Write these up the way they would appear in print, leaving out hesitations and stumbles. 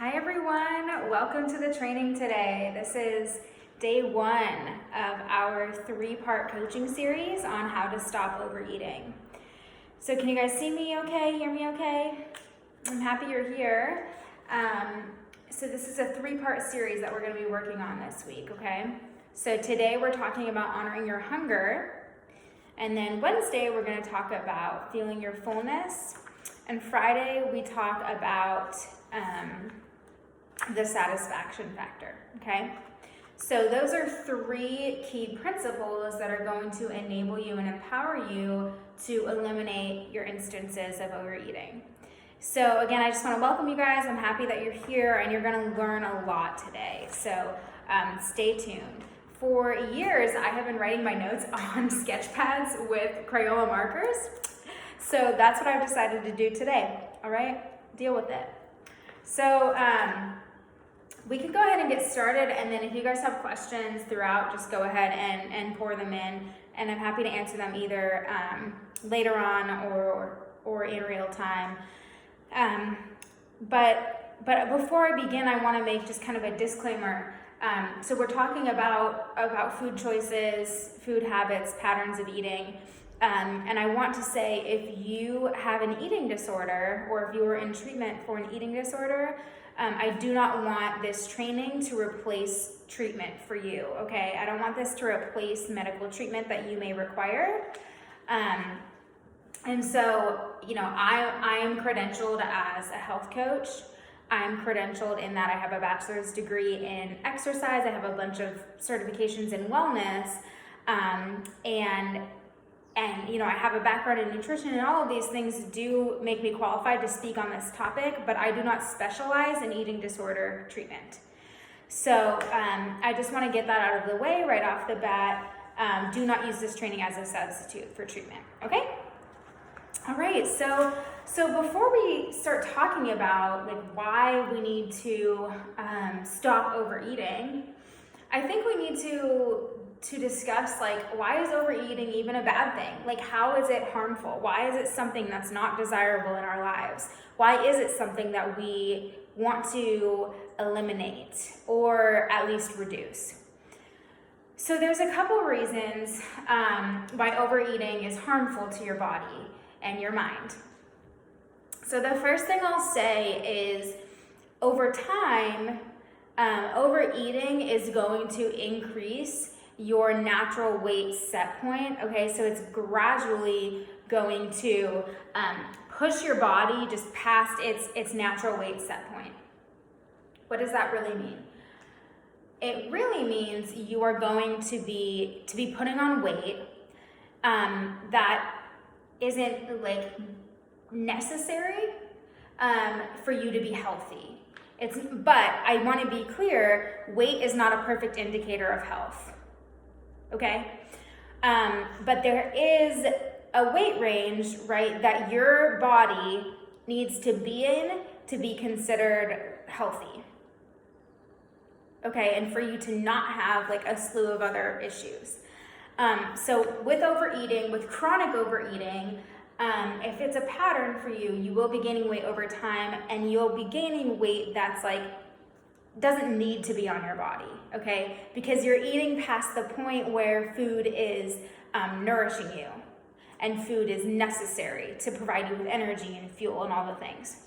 Hi everyone, welcome to the training today. This is day 1 of our 3-part coaching series on how to stop overeating. So can you guys see me okay, hear me okay? I'm happy you're here. So this is a 3-part series that we're going to be working on this week, okay? So today we're talking about honoring your hunger, and then Wednesday we're going to talk about feeling your fullness, and Friday we talk about the satisfaction factor, okay? So those are 3 key principles that are going to enable you and empower you to eliminate your instances of overeating. So again, I just want to welcome you guys. I'm happy that you're here and you're going to learn a lot today. So stay tuned. For years, I have been writing my notes on sketch pads with Crayola markers. So that's what I've decided to do today, all right? Deal with it. So we can go ahead and get started, and then if you guys have questions throughout, just go ahead and pour them in, and I'm happy to answer them either later on or in real time. But before I begin, I want to make just kind of a disclaimer. So we're talking about food choices, food habits, patterns of eating. And I want to say, if you have an eating disorder or if you are in treatment for an eating disorder, I do not want this training to replace treatment for you, okay? I don't want this to replace medical treatment that you may require. And so, I am credentialed as a health coach. I'm credentialed in that I have a bachelor's degree in exercise. I have a bunch of certifications in wellness, and I have a background in nutrition, and all of these things do make me qualified to speak on this topic, but I do not specialize in eating disorder treatment. So I just want to get that out of the way right off the bat. Do not use this training as a substitute for treatment, okay? All right, so before we start talking about why we need to stop overeating, I think we need to discuss why is overeating even a bad thing? How is it harmful? Why is it something that's not desirable in our lives? Why is it something that we want to eliminate or at least reduce? So there's a couple reasons why overeating is harmful to your body and your mind. So the first thing I'll say is, over time, overeating is going to increase your natural weight set point, okay? So it's gradually going to push your body just past its natural weight set point. What does that really mean? It really means you are going to be putting on weight that isn't necessary for you to be healthy. But I want to be clear, weight is not a perfect indicator of health. Okay? But there is a weight range, right, that your body needs to be in to be considered healthy. Okay? And for you to not have a slew of other issues. So with overeating, with chronic overeating, if it's a pattern for you, you will be gaining weight over time, and you'll be gaining weight that's doesn't need to be on your body, okay? Because you're eating past the point where food is nourishing you, and food is necessary to provide you with energy and fuel and all the things.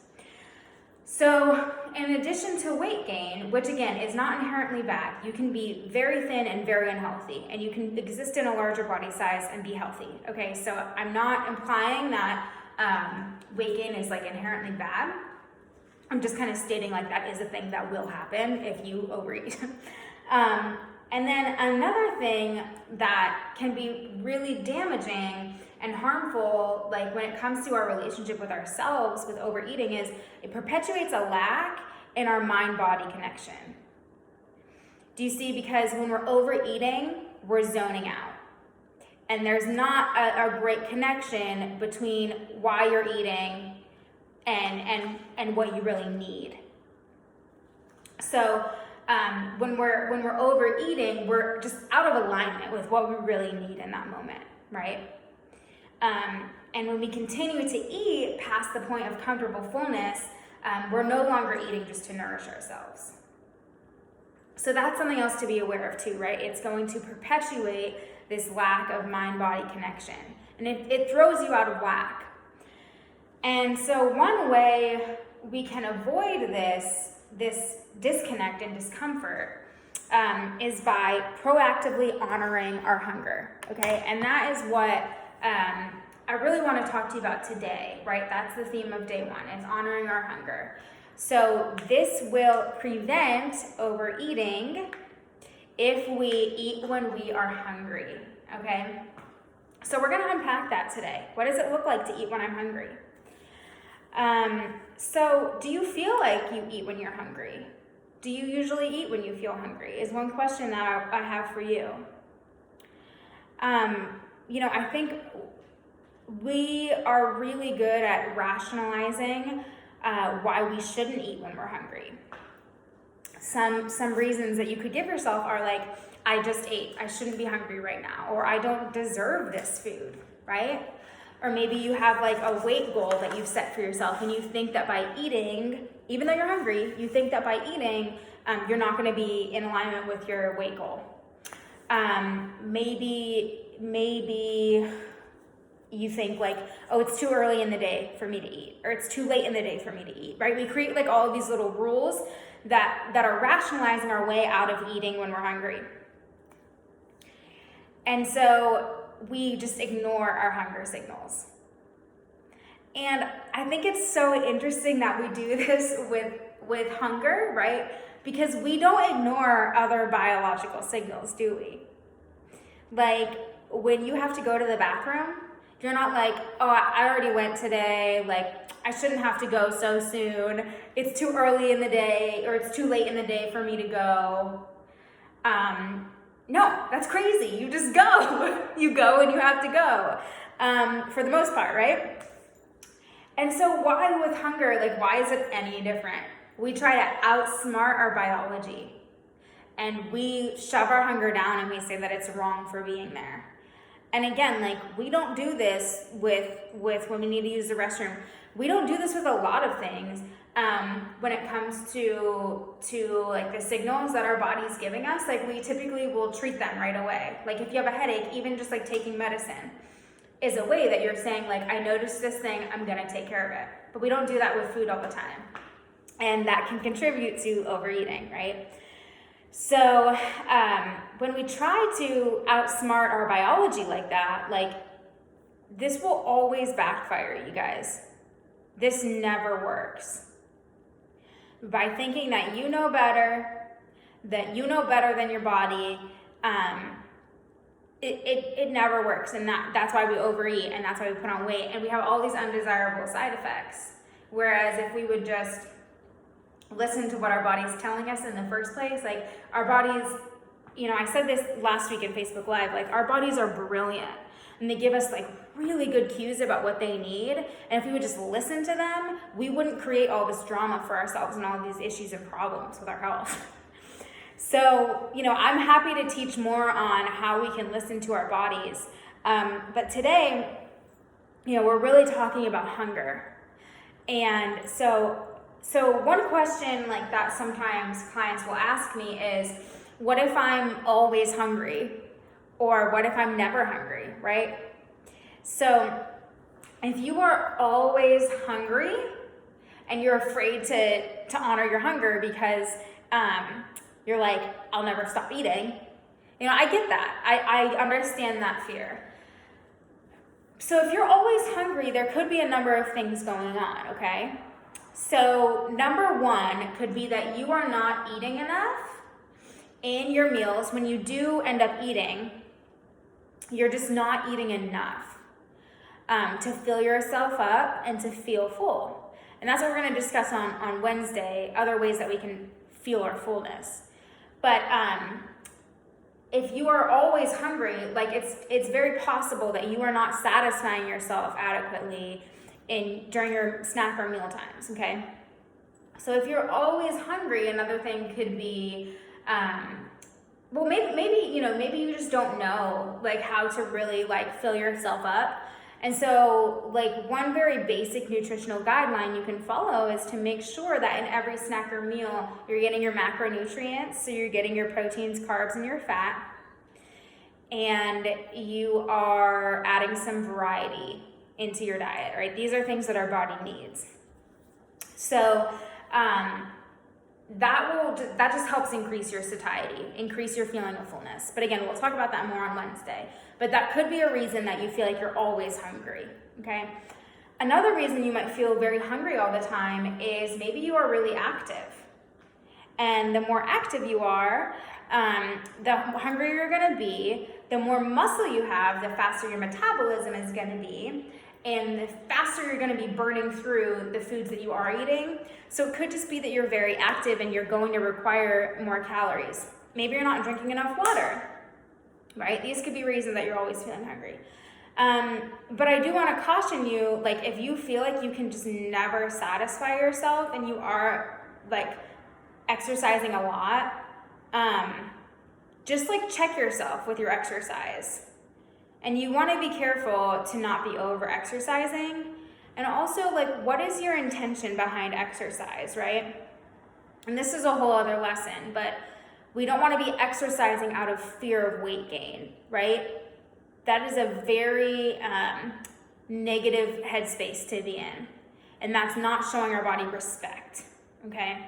So in addition to weight gain, which again is not inherently bad, you can be very thin and very unhealthy, and you can exist in a larger body size and be healthy, okay? So I'm not implying that weight gain is inherently bad. I'm just kind of stating that is a thing that will happen if you overeat. And then another thing that can be really damaging and harmful, when it comes to our relationship with ourselves with overeating, is it perpetuates a lack in our mind-body connection. Do you see? Because when we're overeating, we're zoning out. And there's not a great connection between why you're eating and what you really need. So when we're overeating, we're just out of alignment with what we really need in that moment, right? And when we continue to eat past the point of comfortable fullness, we're no longer eating just to nourish ourselves. So that's something else to be aware of too, right? It's going to perpetuate this lack of mind-body connection, and it throws you out of whack. And so one way we can avoid this disconnect and discomfort is by proactively honoring our hunger, okay? And that is what I really want to talk to you about today, right? That's the theme of day one, is honoring our hunger. So this will prevent overeating if we eat when we are hungry, okay? So we're going to unpack that today. What does it look like to eat when I'm hungry? So do you feel like you eat when you're hungry? Do you usually eat when you feel hungry? Is one question that I have for you. I think we are really good at rationalizing why we shouldn't eat when we're hungry. Some reasons that you could give yourself are like, I just ate, I shouldn't be hungry right now, or I don't deserve this food, right? Or maybe you have like a weight goal that you've set for yourself, and you think that by eating, even though you're hungry, you think that by eating, you're not going to be in alignment with your weight goal. Maybe you think like, oh, it's too early in the day for me to eat, or it's too late in the day for me to eat, right? We create like all of these little rules that are rationalizing our way out of eating when we're hungry. And so we just ignore our hunger signals. And I think it's so interesting that we do this with hunger, right? Because we don't ignore other biological signals, do we? Like when you have to go to the bathroom, you're not like, oh, I already went today, like I shouldn't have to go so soon. It's too early in the day, or it's too late in the day for me to go. No, that's crazy. You just go. You go and you have to go, for the most part, right? And so why with hunger, like why is it any different? We try to outsmart our biology, and we shove our hunger down and we say that it's wrong for being there. And again, like we don't do this with when we need to use the restroom. We don't do this with a lot of things. When it comes to like the signals that our body's giving us, like we typically will treat them right away. Like if you have a headache, even just like taking medicine is a way that you're saying like, I noticed this thing, I'm gonna take care of it. But we don't do that with food all the time. And that can contribute to overeating, right? So when we try to outsmart our biology like that, like this will always backfire, you guys. This never works. By thinking that you know better than your body, it never works. And that's why we overeat, and that's why we put on weight, and we have all these undesirable side effects. Whereas if we would just listen to what our body's telling us in the first place, like our bodies, I said this last week in Facebook Live, like our bodies are brilliant, and they give us like really good cues about what they need. And if we would just listen to them, we wouldn't create all this drama for ourselves and all these issues and problems with our health. So, I'm happy to teach more on how we can listen to our bodies. But today, we're really talking about hunger. And so one question like that sometimes clients will ask me is, what if I'm always hungry? Or what if I'm never hungry, right? So if you are always hungry and you're afraid to honor your hunger because you're like, I'll never stop eating, I get that. I understand that fear. So if you're always hungry, there could be a number of things going on, okay? So number one could be that you are not eating enough in your meals. When you do end up eating, you're just not eating enough to fill yourself up and to feel full. And that's what we're going to discuss on Wednesday, other ways that we can feel our fullness. But if you are always hungry, like it's very possible that you are not satisfying yourself adequately during your snack or meal times, okay? So if you're always hungry, another thing could be, maybe you just don't know like how to really like fill yourself up. And so, like, one very basic nutritional guideline you can follow is to make sure that in every snack or meal, you're getting your macronutrients, so you're getting your proteins, carbs, and your fat, and you are adding some variety into your diet, right? These are things that our body needs. So, that just helps increase your satiety, increase your feeling of fullness. But again, we'll talk about that more on Wednesday. But that could be a reason that you feel like you're always hungry, okay? Another reason you might feel very hungry all the time is maybe you are really active. And the more active you are, the hungrier you're gonna be, the more muscle you have, the faster your metabolism is gonna be, and the faster you're gonna be burning through the foods that you are eating. So it could just be that you're very active and you're going to require more calories. Maybe you're not drinking enough water, right? These could be reasons that you're always feeling hungry. But I do wanna caution you, like, if you feel like you can just never satisfy yourself and you are like exercising a lot, just like check yourself with your exercise. And you want to be careful to not be over exercising. And also, like, what is your intention behind exercise, right? And this is a whole other lesson, but we don't want to be exercising out of fear of weight gain, right? That is a very negative headspace to be in. And that's not showing our body respect, okay?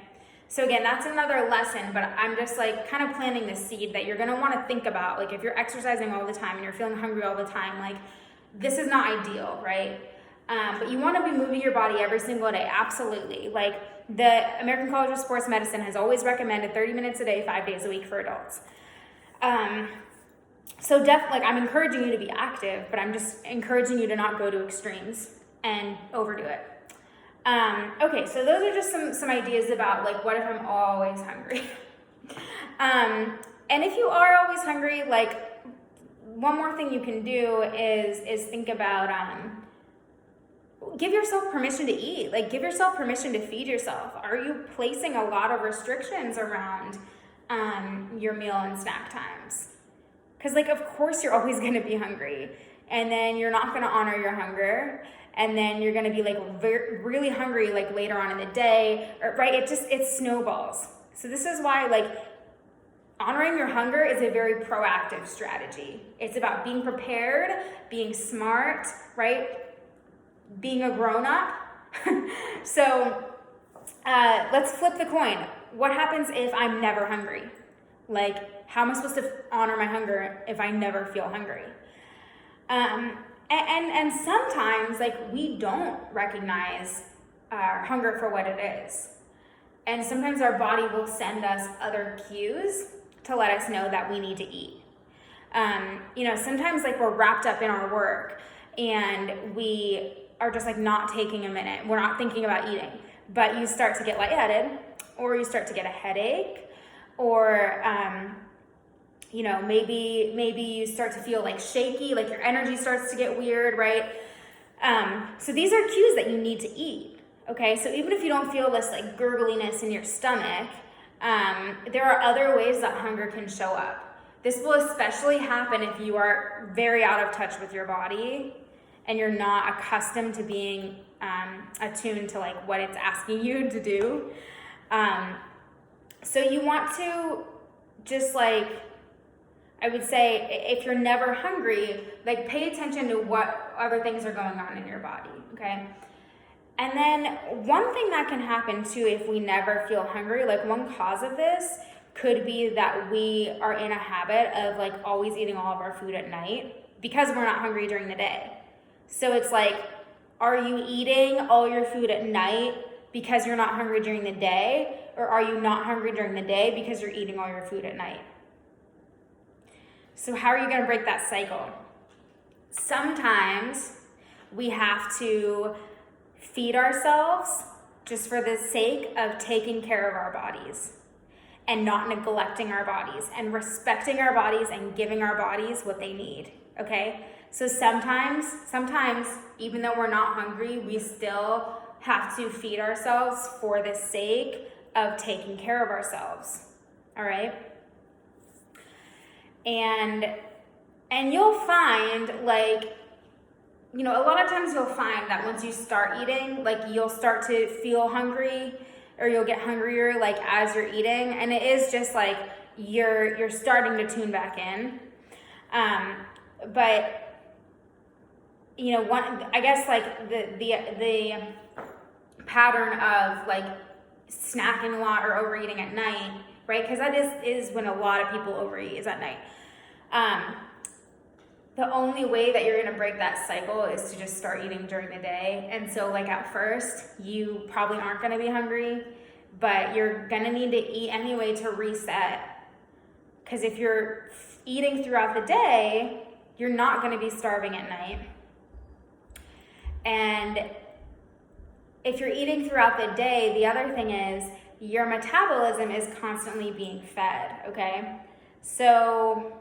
So again, that's another lesson, but I'm just like kind of planting the seed that you're gonna wanna think about. Like, if you're exercising all the time and you're feeling hungry all the time, like, this is not ideal, right? But you wanna be moving your body every single day, absolutely. Like, the American College of Sports Medicine has always recommended 30 minutes a day, 5 days a week for adults. So like, I'm encouraging you to be active, but I'm just encouraging you to not go to extremes and overdo it. Okay, so those are just some ideas about, like, what if I'm always hungry? And if you are always hungry, like, one more thing you can do is think about, give yourself permission to eat. Like, give yourself permission to feed yourself. Are you placing a lot of restrictions around your meal and snack times? Because, like, of course you're always going to be hungry, and then you're not going to honor your hunger. And then you're gonna be like really hungry like later on in the day, right? It snowballs. So this is why, like, honoring your hunger is a very proactive strategy. It's about being prepared, being smart, right? Being a grown-up. So let's flip the coin. What happens if I'm never hungry? Like, how am I supposed to honor my hunger if I never feel hungry? And sometimes, like, we don't recognize our hunger for what it is. And sometimes our body will send us other cues to let us know that we need to eat. Sometimes, like, we're wrapped up in our work and we are just, like, not taking a minute. We're not thinking about eating. But you start to get lightheaded, or you start to get a headache, or maybe you start to feel like shaky, like your energy starts to get weird, right? So these are cues that you need to eat, okay? So even if you don't feel this like gurgliness in your stomach, there are other ways that hunger can show up. This will especially happen if you are very out of touch with your body and you're not accustomed to being attuned to like what it's asking you to do. So you want to just like, I would say, if you're never hungry, like, pay attention to what other things are going on in your body, okay? And then one thing that can happen too if we never feel hungry, like, one cause of this could be that we are in a habit of like always eating all of our food at night because we're not hungry during the day. So it's like, are you eating all your food at night because you're not hungry during the day? Or are you not hungry during the day because you're eating all your food at night? So how are you going to break that cycle? Sometimes we have to feed ourselves just for the sake of taking care of our bodies and not neglecting our bodies and respecting our bodies and giving our bodies what they need, okay? So sometimes, even though we're not hungry, we still have to feed ourselves for the sake of taking care of ourselves, all right? And you'll find, like, a lot of times you'll find that once you start eating, like you'll start to feel hungry, or you'll get hungrier like as you're eating, and it is just like you're starting to tune back in. But I guess like the pattern of like snacking a lot or overeating at night, right? Because that is when a lot of people overeat, is at night. The only way that you're going to break that cycle is to just start eating during the day. And so like at first, you probably aren't going to be hungry, but you're going to need to eat anyway to reset. Because if you're eating throughout the day, you're not going to be starving at night. And if you're eating throughout the day, the other thing is your metabolism is constantly being fed, okay? So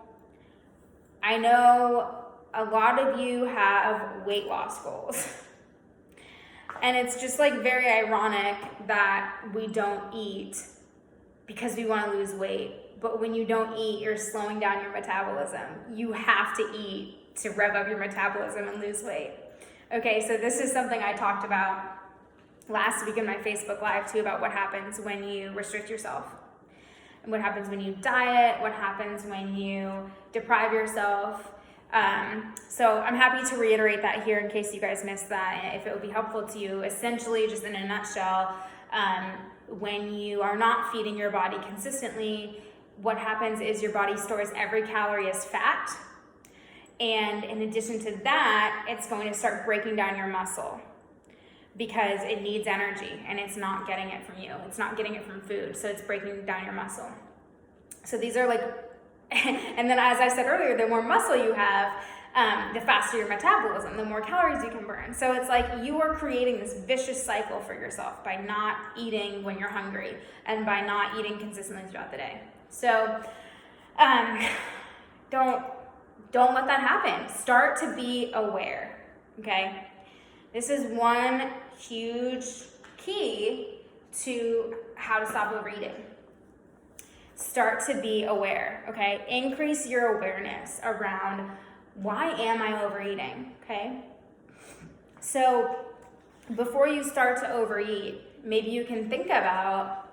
I know a lot of you have weight loss goals. And it's just like very ironic that we don't eat because we want to lose weight. But when you don't eat, you're slowing down your metabolism. You have to eat to rev up your metabolism and lose weight. Okay, so this is something I talked about last week in my Facebook Live too, about what happens when you restrict yourself. And what happens when you diet, what happens when you deprive yourself. So I'm happy to reiterate that here in case you guys missed that, if it would be helpful to you. Essentially, just in a nutshell, when you are not feeding your body consistently, what happens is your body stores every calorie as fat. And in addition to that, it's going to start breaking down your muscle because it needs energy and it's not getting it from you. It's not getting it from food, so it's breaking down your muscle. So these are like, and then as I said earlier, the more muscle you have, the faster your metabolism, the more calories you can burn. So it's like you are creating this vicious cycle for yourself by not eating when you're hungry and by not eating consistently throughout the day. So don't let that happen. Start to be aware, okay? This is one huge key to how to stop overeating. Start to be aware, okay? Increase your awareness around why am I overeating, okay? So before you start to overeat, maybe you can think about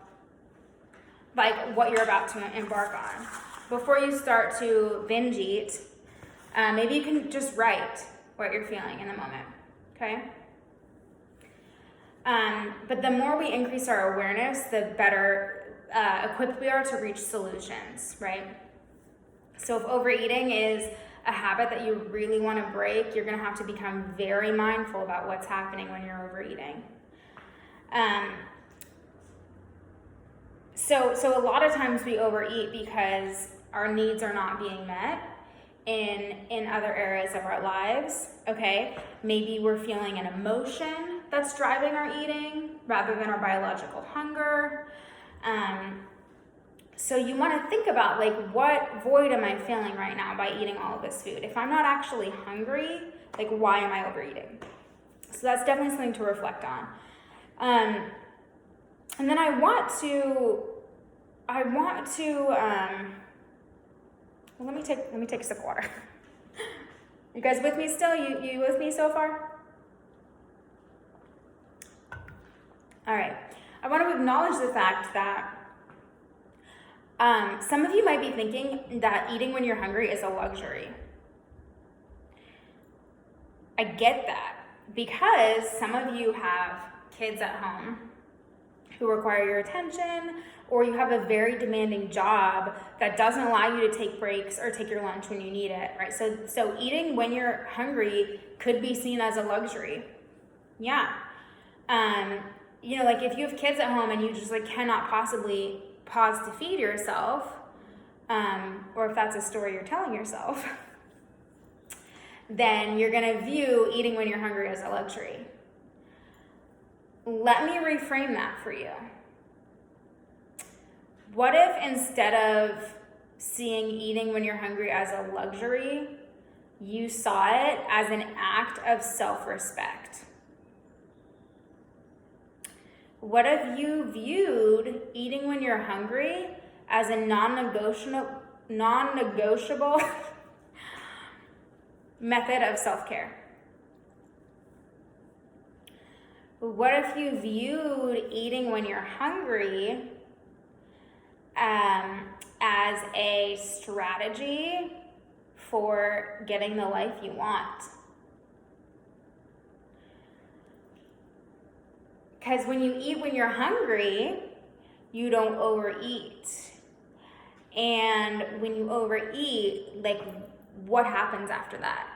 like what you're about to embark on. Before you start to binge eat, maybe you can just write what you're feeling in the moment, okay? But the more we increase our awareness, the better equipped we are to reach solutions, right? So if overeating is a habit that you really want to break, you're going to have to become very mindful about what's happening when you're overeating. So a lot of times we overeat because our needs are not being met in other areas of our lives, okay? Maybe we're feeling an emotion that's driving our eating rather than our biological hunger. So you want to think about like, what void am I filling right now by eating all of this food? If I'm not actually hungry, like why am I overeating? So that's definitely something to reflect on. And then I want to well, let me take a sip of water. You guys with me still? You with me so far? All right. I want to acknowledge the fact that some of you might be thinking that eating when you're hungry is a luxury. I get that because some of you have kids at home who require your attention, or you have a very demanding job that doesn't allow you to take breaks or take your lunch when you need it, right? So eating when you're hungry could be seen as a luxury. Yeah. Like if you have kids at home and you just like cannot possibly pause to feed yourself, or if that's a story you're telling yourself, then you're gonna view eating when you're hungry as a luxury. Let me reframe that for you. What if instead of seeing eating when you're hungry as a luxury, you saw it as an act of self-respect? What if you viewed eating when you're hungry as a non-negotiable method of self-care? What if you viewed eating when you're hungry as a strategy for getting the life you want? Because when you eat when you're hungry, you don't overeat. And when you overeat, like, what happens after that?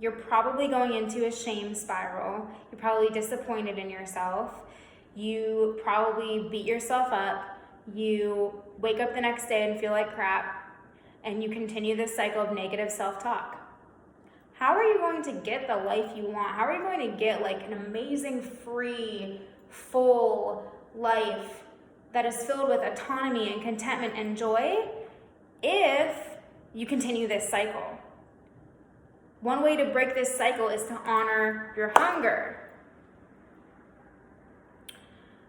You're probably going into a shame spiral. You're probably disappointed in yourself. You probably beat yourself up. You wake up the next day and feel like crap. And you continue this cycle of negative self-talk. How are you going to get the life you want? How are you going to get like an amazing, free, full life that is filled with autonomy and contentment and joy if you continue this cycle? One way to break this cycle is to honor your hunger.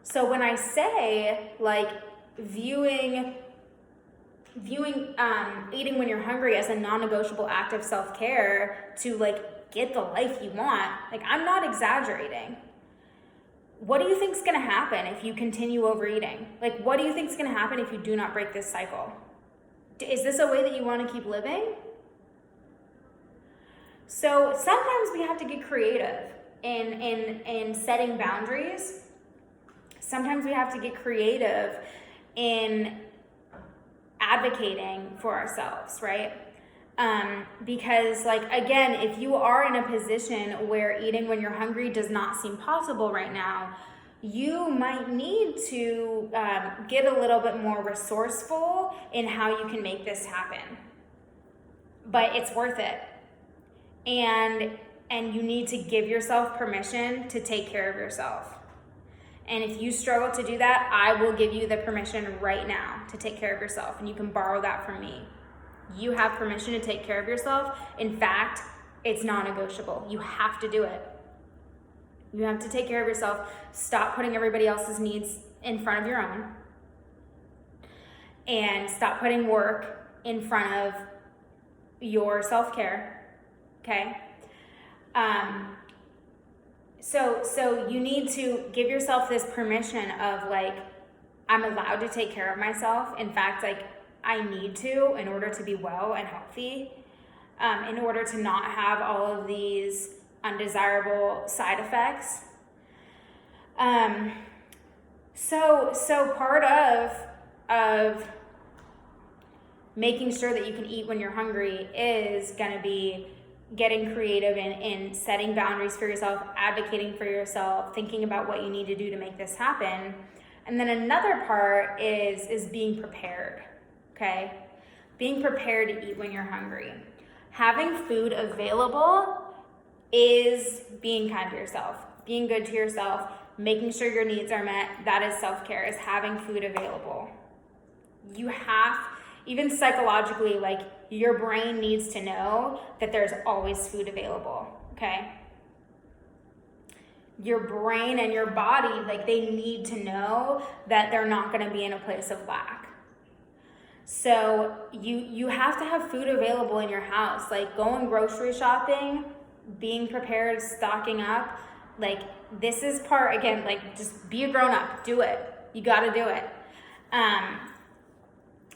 So when I say like viewing eating when you're hungry as a non-negotiable act of self-care to like get the life you want, like, I'm not exaggerating. What do you think is going to happen if you continue overeating? Like, what do you think is going to happen if you do not break this cycle? Is this a way that you want to keep living? So sometimes we have to get creative in setting boundaries. Sometimes we have to get creative in advocating for ourselves, right? Because, like, again, if you are in a position where eating when you're hungry does not seem possible right now, you might need to get a little bit more resourceful in how you can make this happen. But it's worth it. And you need to give yourself permission to take care of yourself. And if you struggle to do that, I will give you the permission right now to take care of yourself. And you can borrow that from me. You have permission to take care of yourself. In fact, it's non-negotiable. You have to do it. You have to take care of yourself. Stop putting everybody else's needs in front of your own. And stop putting work in front of your self-care. Okay? So you need to give yourself this permission of, like, I'm allowed to take care of myself. In fact, like, I need to in order to be well and healthy, in order to not have all of these undesirable side effects. So part of making sure that you can eat when you're hungry is going to be getting creative in setting boundaries for yourself, advocating for yourself, thinking about what you need to do to make this happen. And then another part is being prepared, okay? Being prepared to eat when you're hungry. Having food available is being kind to yourself, being good to yourself, making sure your needs are met. That is self-care, is having food available. You have, even psychologically, like, your brain needs to know that there's always food available, okay? Your brain and your body, like, they need to know that they're not going to be in a place of lack. So you have to have food available in your house, like going grocery shopping, being prepared, stocking up. Like, this is part, again, like, just be a grown-up, do it. You got to do it.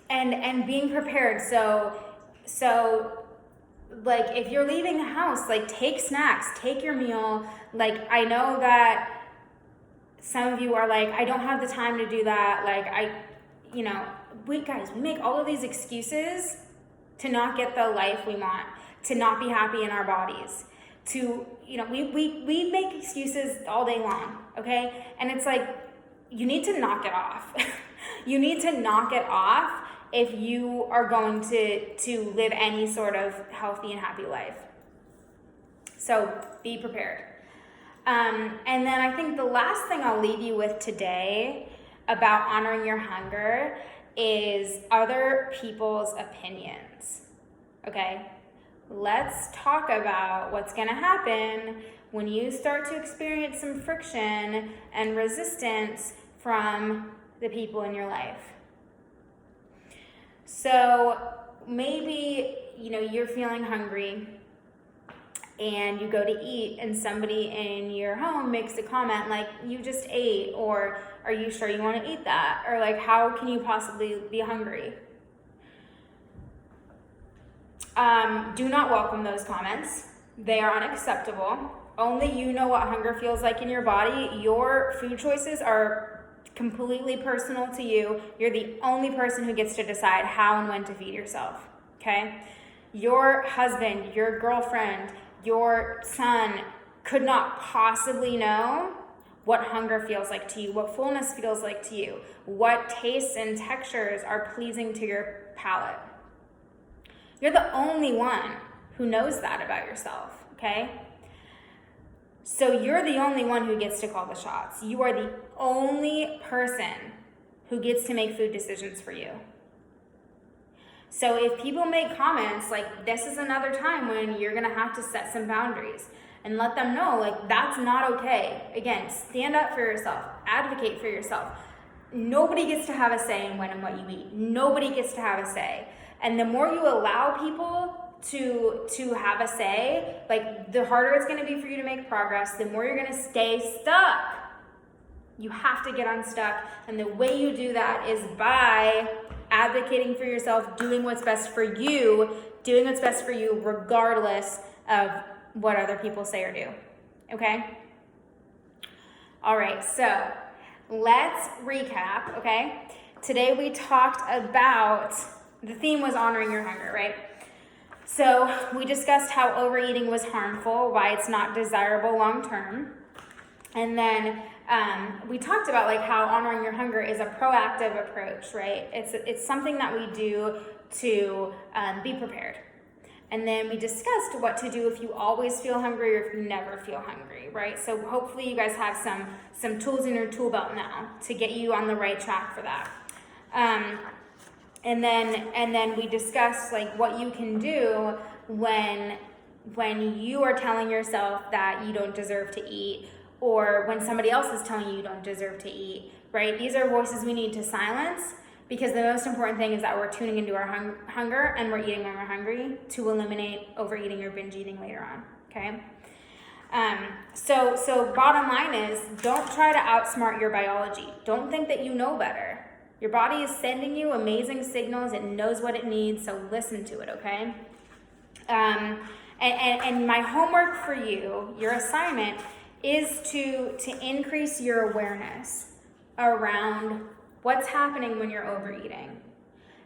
And being prepared. So like, if you're leaving the house, like, take snacks, take your meal. Like, I know that some of you are like, I don't have the time to do that. Like, we make all of these excuses to not get the life we want, to not be happy in our bodies, to, we make excuses all day long, okay? And it's like, you need to knock it off. You need to knock it off if you are going to live any sort of healthy and happy life. So be prepared. And then I think the last thing I'll leave you with today about honoring your hunger is other people's opinions. Okay? Let's talk about what's going to happen when you start to experience some friction and resistance from the people in your life. So maybe, you're feeling hungry and you go to eat and somebody in your home makes a comment like, you just ate, or are you sure you want to eat that? Or like, how can you possibly be hungry? Do not welcome those comments. They are unacceptable. Only you know what hunger feels like in your body. Your food choices are completely personal to you. You're the only person who gets to decide how and when to feed yourself, okay? Your husband, your girlfriend, your son could not possibly know what hunger feels like to you, what fullness feels like to you, what tastes and textures are pleasing to your palate. You're the only one who knows that about yourself, okay? So you're the only one who gets to call the shots. You are the only person who gets to make food decisions for you. So if people make comments like, this is another time when you're gonna have to set some boundaries, and let them know, like, that's not okay. Again, stand up for yourself, advocate for yourself. Nobody gets to have a say in when and what you eat. Nobody gets to have a say. And the more you allow people to have a say, like, the harder it's gonna be for you to make progress, the more you're gonna stay stuck. You have to get unstuck, and the way you do that is by advocating for yourself, doing what's best for you regardless of what other people say or do, okay? All right, so let's recap, okay? Today we talked about, the theme was honoring your hunger, right? So we discussed how overeating was harmful, why it's not desirable long-term. And then we talked about like how honoring your hunger is a proactive approach, right? It's something that we do to be prepared. And then we discussed what to do if you always feel hungry or if you never feel hungry, right? So hopefully you guys have some tools in your tool belt now to get you on the right track for that. And then we discussed like what you can do when you are telling yourself that you don't deserve to eat, or when somebody else is telling you don't deserve to eat, right? These are voices we need to silence, because the most important thing is that we're tuning into our hunger and we're eating when we're hungry to eliminate overeating or binge eating later on, okay? So bottom line is, don't try to outsmart your biology. Don't think that you know better. Your body is sending you amazing signals. It knows what it needs, so listen to it, okay? And my homework for you, your assignment, is to increase your awareness around what's happening when you're overeating.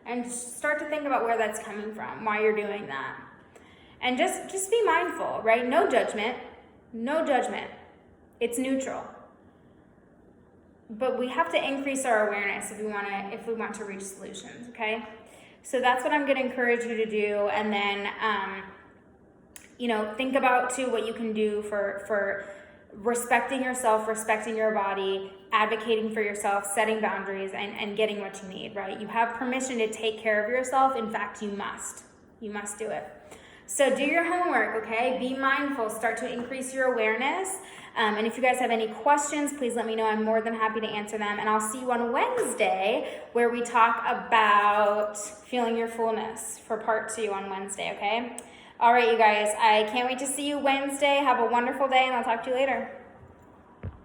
And start to think about where that's coming from, why you're doing that. And just be mindful, right? No judgment. No judgment. It's neutral. But we have to increase our awareness if we want to reach solutions, okay? So that's what I'm going to encourage you to do. And then, think about too what you can do for respecting yourself, respecting your body, advocating for yourself, setting boundaries, and getting what you need, right? You have permission to take care of yourself. In fact, you must. You must do it. So do your homework, okay? Be mindful. Start to increase your awareness. And if you guys have any questions, please let me know. I'm more than happy to answer them. And I'll see you on Wednesday, where we talk about feeling your fullness for part 2 on Wednesday, okay? All right, you guys, I can't wait to see you Wednesday. Have a wonderful day, and I'll talk to you later.